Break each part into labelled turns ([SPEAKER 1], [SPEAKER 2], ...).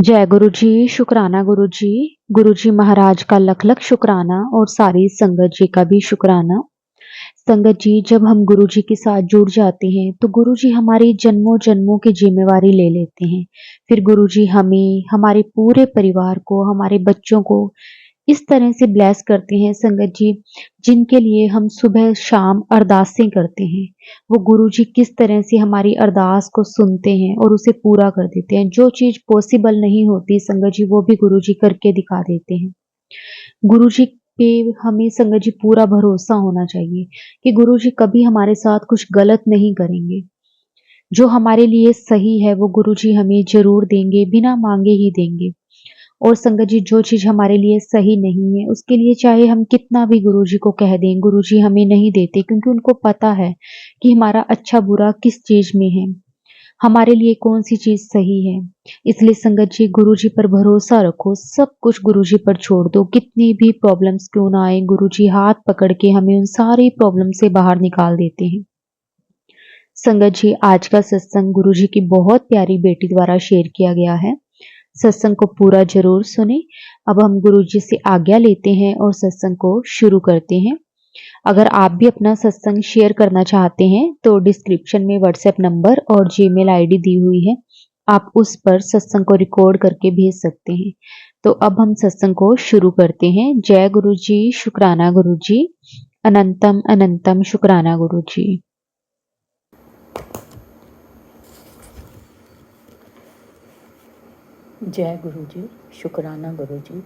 [SPEAKER 1] जय गुरु जी, शुक्राना गुरु जी। गुरु जी महाराज का लख लख शुक्राना और सारी संगत जी का भी शुक्राना। संगत जी, जब हम गुरु जी के साथ जुड़ जाते हैं तो गुरु जी हमारी जन्मों जन्मों की जिम्मेवारी ले लेते हैं। फिर गुरु जी हमें, हमारे पूरे परिवार को, हमारे बच्चों को इस तरह से ब्लेस करते हैं संगत जी, जिनके लिए हम सुबह शाम अरदासें करते हैं। वो गुरु जी किस तरह से हमारी अरदास को सुनते हैं और उसे पूरा कर देते हैं। जो चीज़ पॉसिबल नहीं होती संगत जी, वो भी गुरु जी करके दिखा देते हैं। गुरु जी पे हमें संगत जी पूरा भरोसा होना चाहिए कि गुरु जी कभी हमारे साथ कुछ गलत नहीं करेंगे। जो हमारे लिए सही है वो गुरु जी हमें ज़रूर देंगे, बिना माँगे ही देंगे। और संगत जी, जो चीज़ हमारे लिए सही नहीं है, उसके लिए चाहे हम कितना भी गुरुजी को कह दें, गुरुजी हमें नहीं देते, क्योंकि उनको पता है कि हमारा अच्छा-बुरा किस चीज़ में है, हमारे लिए कौन-सी चीज़ सही है। इसलिए संगत जी, गुरुजी पर भरोसा रखो, सब कुछ गुरुजी पर छोड़ दो, कितनी भी प्रॉब्लम्स क्यों ना आए, गुरुजी हाथ पकड़ के हमें उन सारी प्रॉब्लम से बाहर निकाल देते हैं। संगत जी, आज का सत्संग गुरुजी की बहुत प्यारी बेटी द्वारा शेयर किया गया है। सत्संग को पूरा ज़रूर सुनें। अब हम गुरुजी से आज्ञा लेते हैं और सत्संग को शुरू करते हैं। अगर आप भी अपना सत्संग शेयर करना चाहते हैं तो डिस्क्रिप्शन में व्हाट्सएप नंबर और जीमेल आईडी दी हुई है। आप उस पर सत्संग को रिकॉर्ड करके भेज सकते हैं। तो अब हम सत्संग को शुरू करते हैं। जय गुरु जी, शुक्राना गुरु जी, अनंतम अनंतम शुक्राना गुरु जी।
[SPEAKER 2] जय गुरु जी, शुक्राना गुरु जी,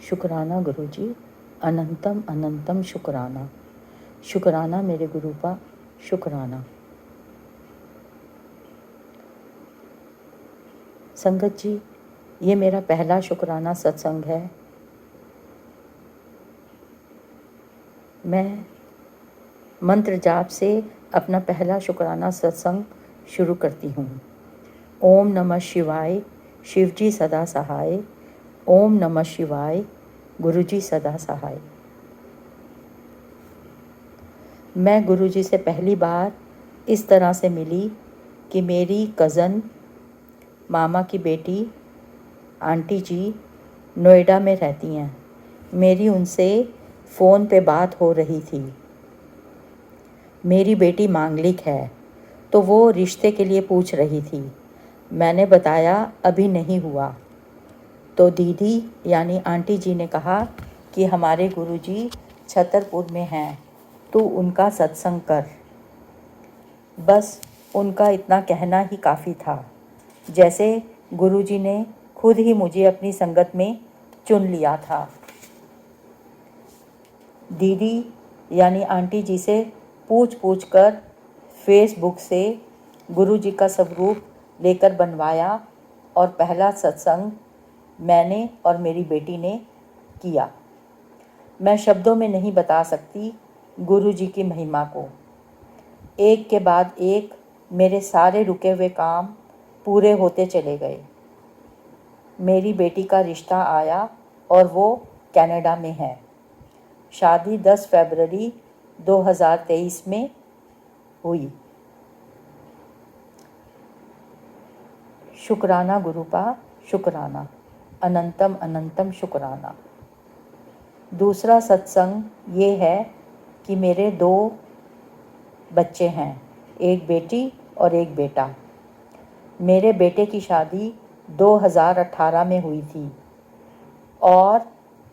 [SPEAKER 2] शुक्राना गुरु जी, अनंतम अनंतम शुक्राना। शुक्राना मेरे गुरु का, शुक्राना। संगत जी, ये मेरा पहला शुक्राना सत्संग है। मैं मंत्र जाप से अपना पहला शुक्राना सत्संग शुरू करती हूँ। ओम नमः शिवाय, शिव जी सदा सहाय। ओम नमः शिवाय, गुरु जी सदा सहाय। मैं गुरु जी से पहली बार इस तरह से मिली कि मेरी कज़न, मामा की बेटी, आंटी जी नोएडा में रहती हैं। मेरी उनसे फ़ोन पे बात हो रही थी। मेरी बेटी मांगलिक है तो वो रिश्ते के लिए पूछ रही थी। मैंने बताया अभी नहीं हुआ। तो दीदी यानी आंटी जी ने कहा कि हमारे गुरुजी छतरपुर में हैं, तो उनका सत्संग कर। बस उनका इतना कहना ही काफ़ी था, जैसे गुरुजी ने खुद ही मुझे अपनी संगत में चुन लिया था। दीदी यानी आंटी जी से पूछ कर फेसबुक से गुरुजी का स्वरूप लेकर बनवाया और पहला सत्संग मैंने और मेरी बेटी ने किया। मैं शब्दों में नहीं बता सकती गुरुजी की महिमा को। एक के बाद एक मेरे सारे रुके हुए काम पूरे होते चले गए। मेरी बेटी का रिश्ता आया और वो कनाडा में है। शादी 10 फरवरी 2023 में हुई। शुक्राना गुरु का, शुक्राना, अनंतम अनंतम शुक्राना। दूसरा सत्संग ये है कि मेरे 2 बच्चे हैं, एक बेटी और एक बेटा। मेरे बेटे की शादी 2018 में हुई थी और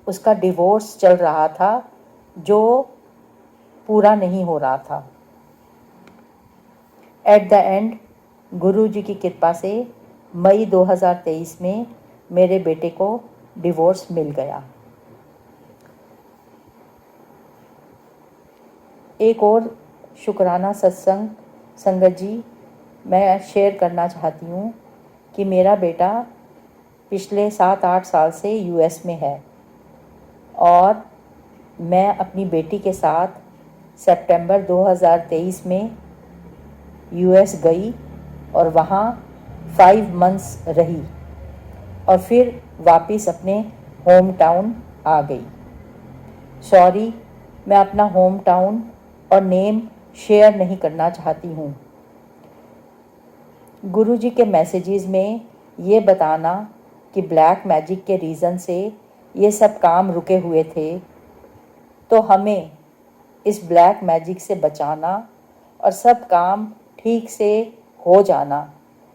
[SPEAKER 2] उसका डिवोर्स चल रहा था जो पूरा नहीं हो रहा था। एट द एंड गुरु जी की कृपा से मई 2023 में मेरे बेटे को डिवोर्स मिल गया। एक और शुक्राना सत्संग संगत जी मैं शेयर करना चाहती हूँ कि मेरा बेटा पिछले 7-8 साल से यूएस में है और मैं अपनी बेटी के साथ सितंबर 2023 में यूएस गई और वहाँ 5 मंथ्स रही और फिर वापस अपने होम टाउन आ गई। सॉरी, मैं अपना होम टाउन और नेम शेयर नहीं करना चाहती हूँ। गुरुजी के मैसेजेस में ये बताना कि ब्लैक मैजिक के रीज़न से ये सब काम रुके हुए थे, तो हमें इस ब्लैक मैजिक से बचाना और सब काम ठीक से हो जाना,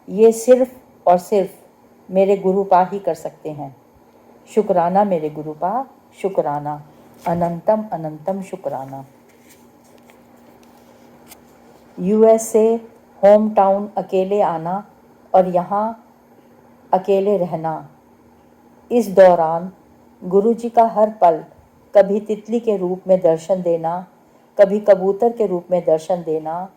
[SPEAKER 2] ये सिर्फ़ और सिर्फ मेरे गुरुपा ही कर सकते हैं। शुक्राना मेरे गुरुपा, शुक्राना, अनंतम अनंतम शुक्राना। यूएस से होम टाउन अकेले आना और यहाँ अकेले रहना, इस दौरान गुरुजी का हर पल कभी तितली के रूप में दर्शन देना, कभी कबूतर के रूप में दर्शन देना,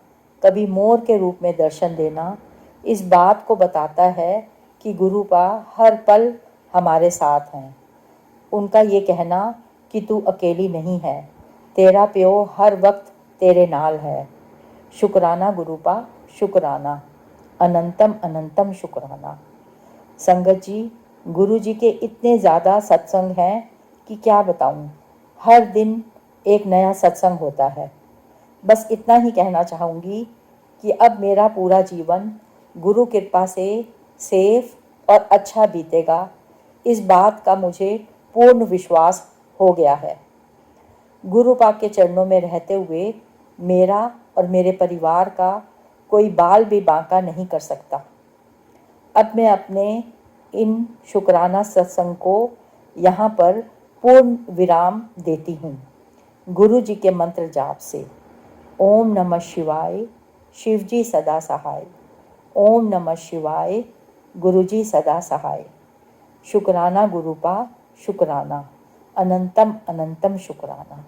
[SPEAKER 2] कभी मोर के रूप में दर्शन देना, इस बात को बताता है कि गुरुपा हर पल हमारे साथ हैं। उनका ये कहना कि तू अकेली नहीं है, तेरा प्यो हर वक्त तेरे नाल है। शुक्राना गुरुपा, शुक्राना, अनंतम अनंतम शुक्राना। संगत जी, गुरु जी के इतने ज़्यादा सत्संग हैं कि क्या बताऊं। हर दिन एक नया सत्संग होता है। बस इतना ही कहना चाहूँगी कि अब मेरा पूरा जीवन गुरु कृपा से सेफ और अच्छा बीतेगा, इस बात का मुझे पूर्ण विश्वास हो गया है। गुरु पाक के चरणों में रहते हुए मेरा और मेरे परिवार का कोई बाल भी बांका नहीं कर सकता। अब मैं अपने इन शुक्राना सत्संग को यहाँ पर पूर्ण विराम देती हूँ गुरु जी के मंत्र जाप से। ओम नमः शिवाय, शिव जी सदा सहाय। ओम नमः शिवाय, गुरु जी सदा सहाय। शुक्राना गुरुपा, शुक्राना, अनंतम अनंतम शुक्राना।